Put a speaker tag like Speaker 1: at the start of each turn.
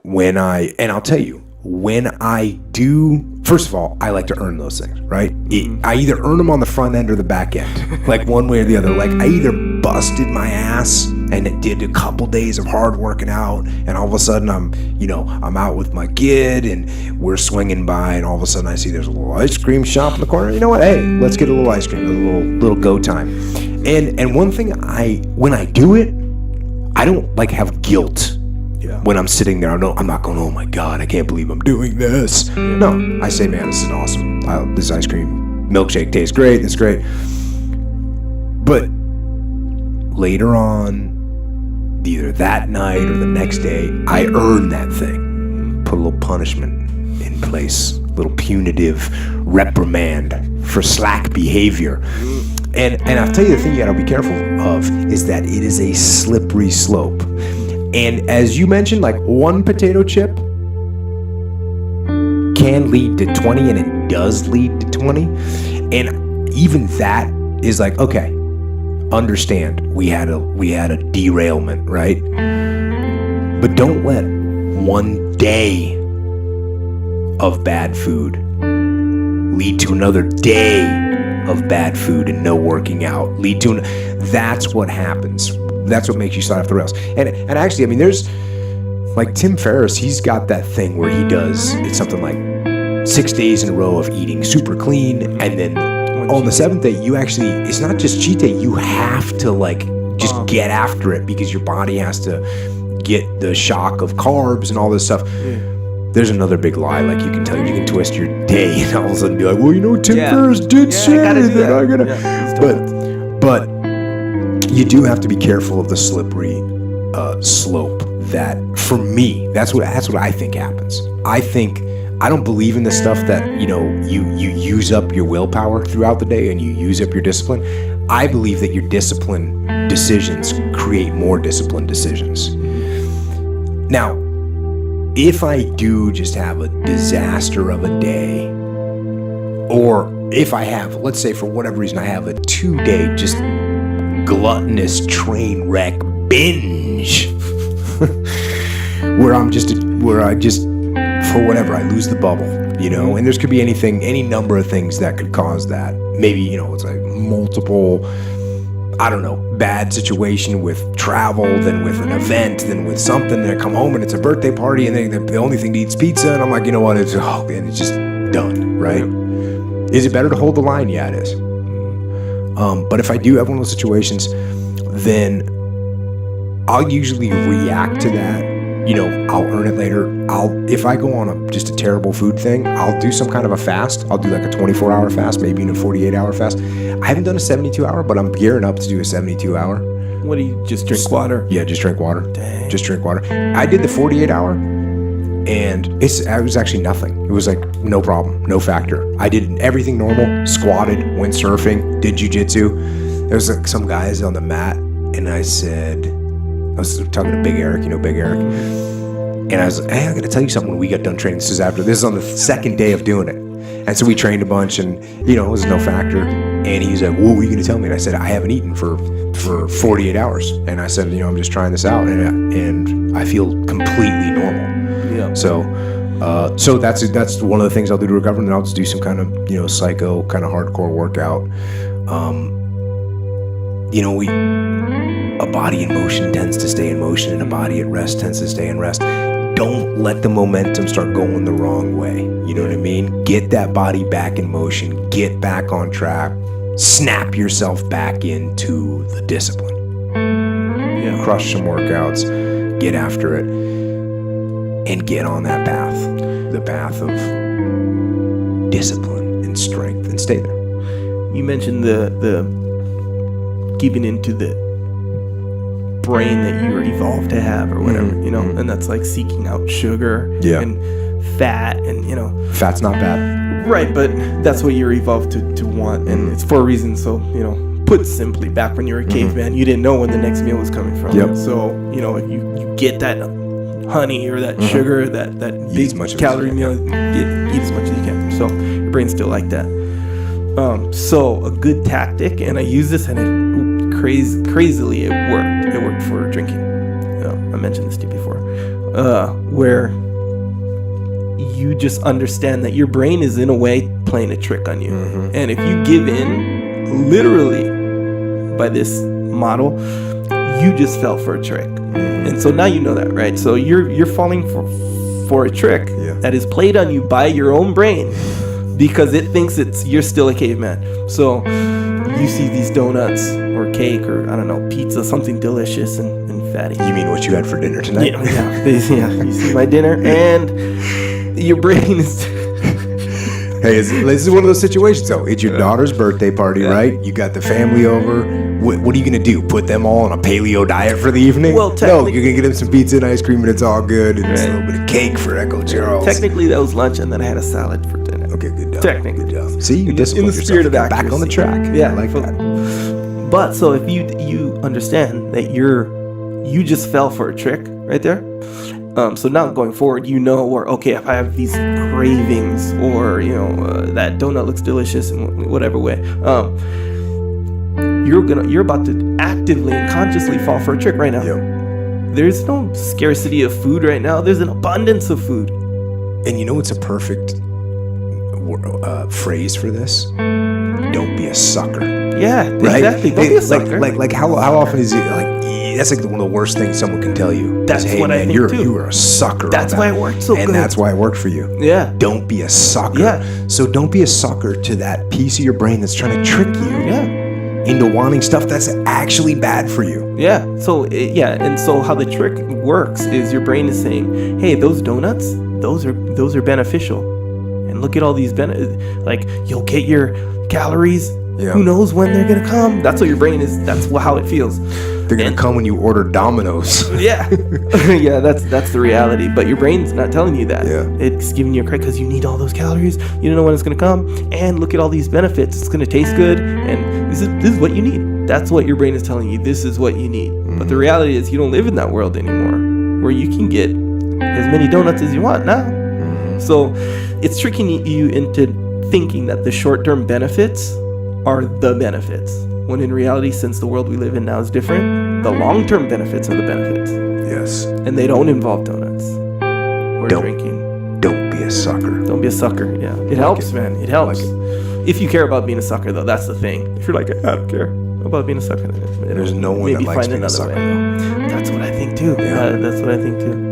Speaker 1: and I'll tell you, when I do, first of all, I like to earn those things, right? I either earn them on the front end or the back end, like one way or the other. Like I either busted my ass and did a couple days of hard working out, and all of a sudden I'm out with my kid and we're swinging by, and all of a sudden I see there's a little ice cream shop in the corner. You know what? Hey, let's get a little ice cream, a little go time. And one thing when I do it, I don't like have guilt. Yeah. When I'm sitting there, I'm not going, oh my God, I can't believe I'm doing this. No, I say, man, this is awesome. This ice cream milkshake tastes great. It's great. But later on, either that night or the next day, I earn that thing. Put a little punishment in place, a little punitive reprimand for slack behavior. And I'll tell you the thing you gotta be careful of is that it is a slippery slope. And as you mentioned, like one potato chip can lead to 20, and it does lead to 20. And even that is like, okay, understand we had a derailment, right? But don't let one day of bad food lead to another day of bad food and no working out. That's what happens. That's what makes you slide off the rails. And actually, I mean, there's like Tim Ferriss, he's got that thing where he does, it's something like 6 days in a row of eating super clean, and then on the 7th day, it's not just cheat day, you have to like just get after it because your body has to get the shock of carbs and all this stuff. There's another big lie, like you can twist your day and all of a sudden be like, well, Tim Ferriss did say that I gotta. But you do have to be careful of the slippery slope. That for me, that's what I think happens. I don't believe in the stuff that you use up your willpower throughout the day and you use up your discipline. I believe that your discipline decisions create more disciplined decisions. Now, if I do just have a disaster of a day, or if I have, let's say for whatever reason, I have a 2-day just gluttonous train wreck binge where I just for whatever I lose the bubble, and there's could be any number of things that could cause that. Maybe it's like multiple, I don't know, bad situation with travel, then with an event, then with something, and I come home and it's a birthday party and the only thing to eat is pizza, and I'm like, you know what, it's just done, right? Is it better to hold the line? Yeah, it is. But if I do have one of those situations, then I'll usually react to that. I'll earn it later. If I go on just a terrible food thing, I'll do some kind of a fast. I'll do like a 24-hour fast, maybe even a 48-hour fast. I haven't done a 72-hour, but I'm gearing up to do a 72-hour.
Speaker 2: What do you just drink water?
Speaker 1: Yeah, just drink water.
Speaker 2: Dang.
Speaker 1: Just drink water. I did the 48-hour, and it was actually nothing. It was like no problem, no factor. I did everything normal, squatted, went surfing, did jujitsu. There was like some guys on the mat, and I was talking to Big Eric, Big Eric. And I was like, hey, I got to tell you something when we got done training. This is on the 2nd day of doing it. And so we trained a bunch, and, it was no factor. And he's like, what were you going to tell me? And I said, I haven't eaten for 48 hours. And I said, I'm just trying this out. And I feel completely normal. Yeah. So that's one of the things I'll do to recover. And then I'll just do some kind of, psycho kind of hardcore workout. A body in motion tends to stay in motion, and a body at rest tends to stay in rest. Don't let the momentum start going the wrong way. You know what I mean? Get that body back in motion, get back on track, snap yourself back into the discipline. Yeah. Crush some workouts, get after it, and get on that path, the path of discipline and strength, and stay there.
Speaker 2: You mentioned the giving into the brain that you were evolved to have or whatever, and that's like seeking out sugar and fat, and
Speaker 1: fat's not bad,
Speaker 2: right? But that's what you're evolved to want, and it's for a reason. So put simply, back when you were a caveman, you didn't know when the next meal was coming from.
Speaker 1: Yep.
Speaker 2: So if you get that honey or that sugar, that big calorie meal, eat as much as you can. So your brain's still like that. So a good tactic, and I use this, and it crazily it worked for drinking. I mentioned this to you before. where you just understand that your brain is in a way playing a trick on you. And if you give in literally by this model, you just fell for a trick. And so now you know that, right? So you're falling for a trick that is played on you by your own brain because it thinks you're still a caveman. So you see these donuts or cake or I don't know, pizza, something delicious and fatty.
Speaker 1: You mean what you had for dinner tonight?
Speaker 2: Yeah. You see my dinner and your brain is.
Speaker 1: Hey, this is one of those situations though. It's your daughter's birthday party, right? You got the family over. What are you gonna do? Put them all on a paleo diet for the evening?
Speaker 2: Well,
Speaker 1: no, you're gonna get them some pizza and ice cream, and it's all good. And a little bit of cake for Echo Charles.
Speaker 2: Technically, that was lunch, and then I had a salad for dinner.
Speaker 1: Okay, good job.
Speaker 2: Technically,
Speaker 1: good job. See, you disciplined
Speaker 2: in the spirit
Speaker 1: yourself.
Speaker 2: of accuracy.
Speaker 1: Back on the track.
Speaker 2: Yeah,
Speaker 1: I like that.
Speaker 2: But so if you understand that you just fell for a trick right there. So now going forward, if I have these cravings or, that donut looks delicious in whatever way, you're about to actively and consciously fall for a trick right now.
Speaker 1: Yep.
Speaker 2: There's no scarcity of food right now. There's an abundance of food.
Speaker 1: And you know what's a perfect phrase for this? Don't be a sucker.
Speaker 2: Yeah,
Speaker 1: right?
Speaker 2: Exactly. Don't be a sucker.
Speaker 1: Like how often is it like? That's like one of the worst things someone can tell you.
Speaker 2: That's what I think too.
Speaker 1: You are a sucker.
Speaker 2: That's why it worked so good.
Speaker 1: And that's why it worked for you.
Speaker 2: Yeah.
Speaker 1: Don't be a sucker.
Speaker 2: Yeah.
Speaker 1: So don't be a sucker to that piece of your brain that's trying to trick you into wanting stuff that's actually bad for you.
Speaker 2: Yeah. So and so how the trick works is your brain is saying, "Hey, those donuts, those are beneficial, and look at all these like you'll get your calories.
Speaker 1: Yeah.
Speaker 2: Who knows when they're gonna come?" That's what your brain is. That's how it feels.
Speaker 1: They're gonna come when you order Domino's.
Speaker 2: Yeah, yeah, that's the reality. But your brain's not telling you that.
Speaker 1: Yeah.
Speaker 2: It's giving you a credit because you need all those calories. You don't know when it's gonna come, and look at all these benefits. It's gonna taste good, and this is what you need. That's what your brain is telling you. This is what you need. But the reality is, you don't live in that world anymore, where you can get as many donuts as you want now. So it's tricking you into thinking that the short-term benefits are the benefits. When in reality, since the world we live in now is different, the long-term benefits are the benefits.
Speaker 1: Yes.
Speaker 2: And they don't involve donuts or drinking.
Speaker 1: Don't be a sucker.
Speaker 2: Don't be a sucker. Yeah. It helps, man. It helps. If you care about being a sucker, though, that's the thing. If you're like, I don't care about being a sucker, then
Speaker 1: there's no one that likes being a sucker, though.
Speaker 2: That's what I think, too.
Speaker 1: Yeah.
Speaker 2: That's what I think, too.